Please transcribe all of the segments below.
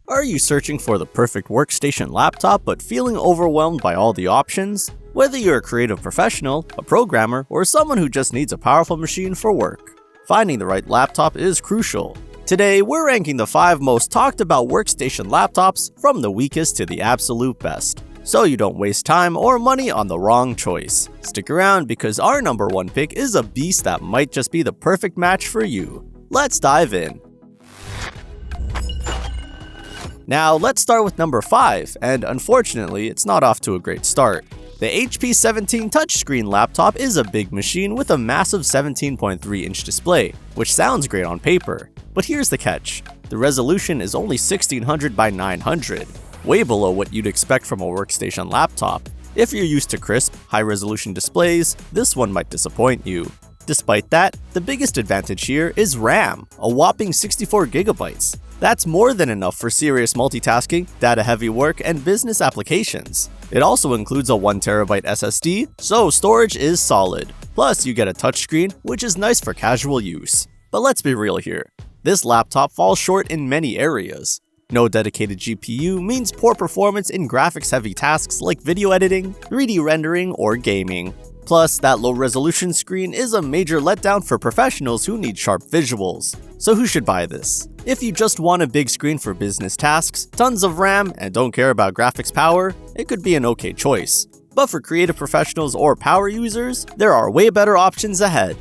Are you searching for the perfect workstation laptop but feeling overwhelmed by all the options? Whether you're a creative professional, a programmer, or someone who just needs a powerful machine for work, finding the right laptop is crucial. Today, we're ranking the 5 most talked about workstation laptops from the weakest to the absolute best, so you don't waste time or money on the wrong choice. Stick around because our number 1 pick is a beast that might just be the perfect match for you. Let's dive in. Now, let's start with number 5, and unfortunately, it's not off to a great start. The HP 17 touchscreen laptop is a big machine with a massive 17.3-inch display, which sounds great on paper. But here's the catch. The resolution is only 1600 by 900, way below what you'd expect from a workstation laptop. If you're used to crisp, high-resolution displays, this one might disappoint you. Despite that, the biggest advantage here is RAM, a whopping 64 gigabytes. That's more than enough for serious multitasking, data-heavy work, and business applications. It also includes a 1TB SSD, so storage is solid. Plus, you get a touchscreen, which is nice for casual use. But let's be real here. This laptop falls short in many areas. No dedicated GPU means poor performance in graphics-heavy tasks like video editing, 3D rendering, or gaming. Plus, that low-resolution screen is a major letdown for professionals who need sharp visuals. So who should buy this? If you just want a big screen for business tasks, tons of RAM, and don't care about graphics power, it could be an okay choice. But for creative professionals or power users, there are way better options ahead.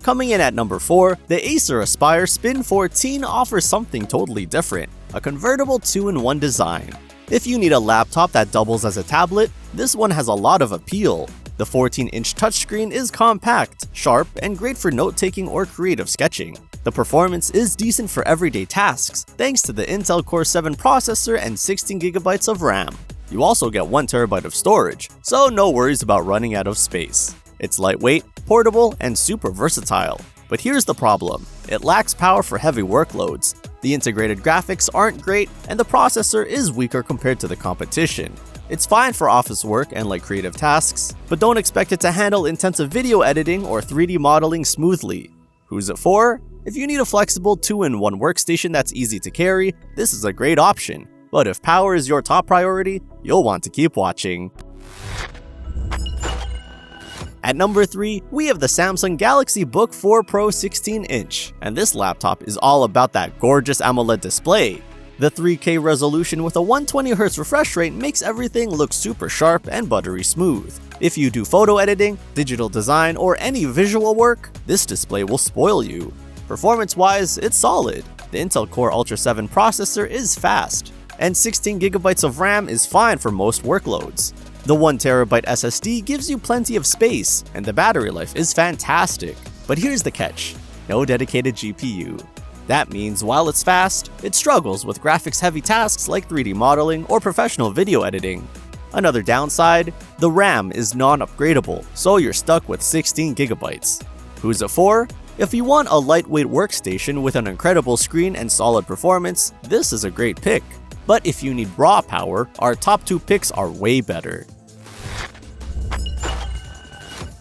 Coming in at number 4, the Acer Aspire Spin 14 offers something totally different, a convertible 2-in-1 design. If you need a laptop that doubles as a tablet, this one has a lot of appeal. The 14-inch touchscreen is compact, sharp, and great for note-taking or creative sketching. The performance is decent for everyday tasks, thanks to the Intel Core 7 processor and 16GB of RAM. You also get 1TB of storage, so no worries about running out of space. It's lightweight, portable, and super versatile. But here's the problem. It lacks power for heavy workloads. The integrated graphics aren't great, and the processor is weaker compared to the competition. It's fine for office work and like creative tasks, but don't expect it to handle intensive video editing or 3D modeling smoothly. Who's it for? If you need a flexible 2-in-1 workstation that's easy to carry, this is a great option. But if power is your top priority, you'll want to keep watching. At number 3, we have the Samsung Galaxy Book 4 Pro 16-inch, and this laptop is all about that gorgeous AMOLED display. The 3K resolution with a 120Hz refresh rate makes everything look super sharp and buttery smooth. If you do photo editing, digital design, or any visual work, this display will spoil you. Performance-wise, it's solid. The Intel Core Ultra 7 processor is fast, and 16GB of RAM is fine for most workloads. The 1TB SSD gives you plenty of space, and the battery life is fantastic. But here's the catch: no dedicated GPU. That means while it's fast, it struggles with graphics-heavy tasks like 3D modeling or professional video editing. Another downside, the RAM is non-upgradable, so you're stuck with 16GB. Who's it for? If you want a lightweight workstation with an incredible screen and solid performance, this is a great pick. But if you need raw power, our top 2 picks are way better.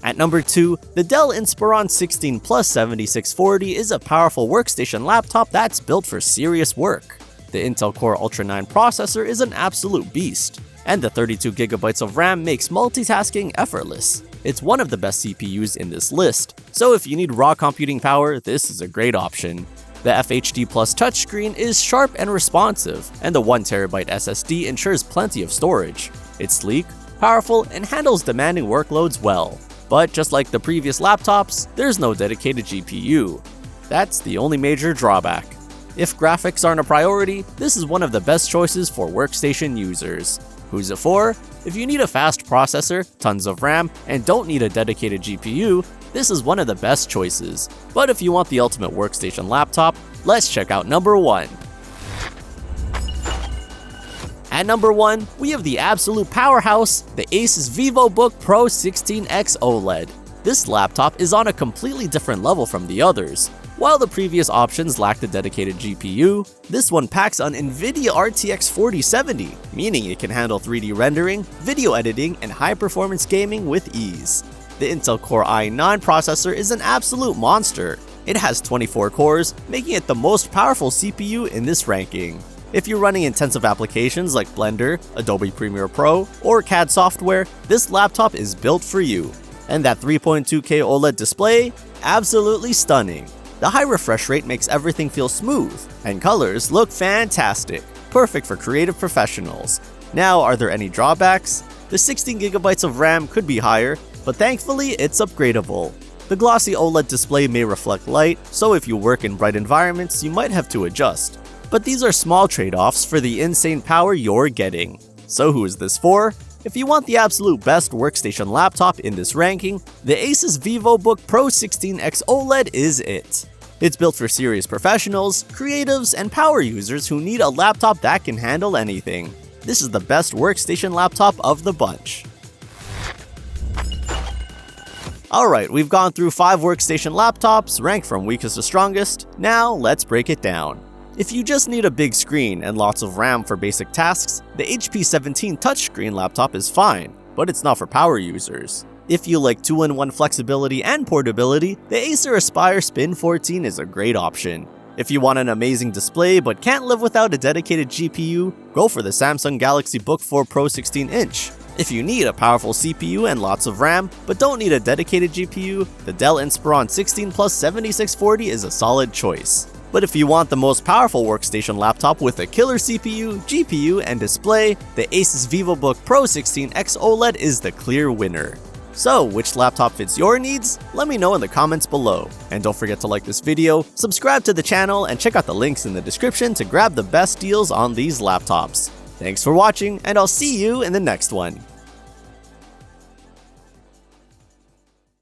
At number 2, the Dell Inspiron 16 Plus 7640 is a powerful workstation laptop that's built for serious work. The Intel Core Ultra 9 processor is an absolute beast, and the 32GB of RAM makes multitasking effortless. It's one of the best CPUs in this list, so if you need raw computing power, this is a great option. The FHD Plus touchscreen is sharp and responsive, and the 1TB SSD ensures plenty of storage. It's sleek, powerful, and handles demanding workloads well. But just like the previous laptops, there's no dedicated GPU. That's the only major drawback. If graphics aren't a priority, this is one of the best choices for workstation users. Who's it for? If you need a fast processor, tons of RAM, and don't need a dedicated GPU, this is one of the best choices. But if you want the ultimate workstation laptop, let's check out number 1. At number 1, we have the absolute powerhouse, the Asus Vivobook Pro 16X OLED. This laptop is on a completely different level from the others. While the previous options lacked a dedicated GPU, this one packs an NVIDIA RTX 4070, meaning it can handle 3D rendering, video editing, and high-performance gaming with ease. The Intel Core i9 processor is an absolute monster. It has 24 cores, making it the most powerful CPU in this ranking. If you're running intensive applications like Blender, Adobe Premiere Pro, or CAD software, this laptop is built for you. And that 3.2K OLED display? Absolutely stunning. The high refresh rate makes everything feel smooth, and colors look fantastic, perfect for creative professionals. Now, are there any drawbacks? The 16GB of RAM could be higher, but thankfully it's upgradable. The glossy OLED display may reflect light, so if you work in bright environments, you might have to adjust. But these are small trade-offs for the insane power you're getting. So who is this for? If you want the absolute best workstation laptop in this ranking, the Asus Vivobook Pro 16X OLED is it. It's built for serious professionals, creatives, and power users who need a laptop that can handle anything. This is the best workstation laptop of the bunch. Alright, we've gone through 5 workstation laptops, ranked from weakest to strongest. Now, let's break it down. If you just need a big screen and lots of RAM for basic tasks, the HP 17 touchscreen laptop is fine, but it's not for power users. If you like 2-in-1 flexibility and portability, the Acer Aspire Spin 14 is a great option. If you want an amazing display but can't live without a dedicated GPU, go for the Samsung Galaxy Book 4 Pro 16-inch. If you need a powerful CPU and lots of RAM, but don't need a dedicated GPU, the Dell Inspiron 16 Plus 7640 is a solid choice. But if you want the most powerful workstation laptop with a killer CPU, GPU, and display, the Asus Vivobook Pro 16X OLED is the clear winner. So, which laptop fits your needs? Let me know in the comments below. And don't forget to like this video, subscribe to the channel, and check out the links in the description to grab the best deals on these laptops. Thanks for watching, and I'll see you in the next one.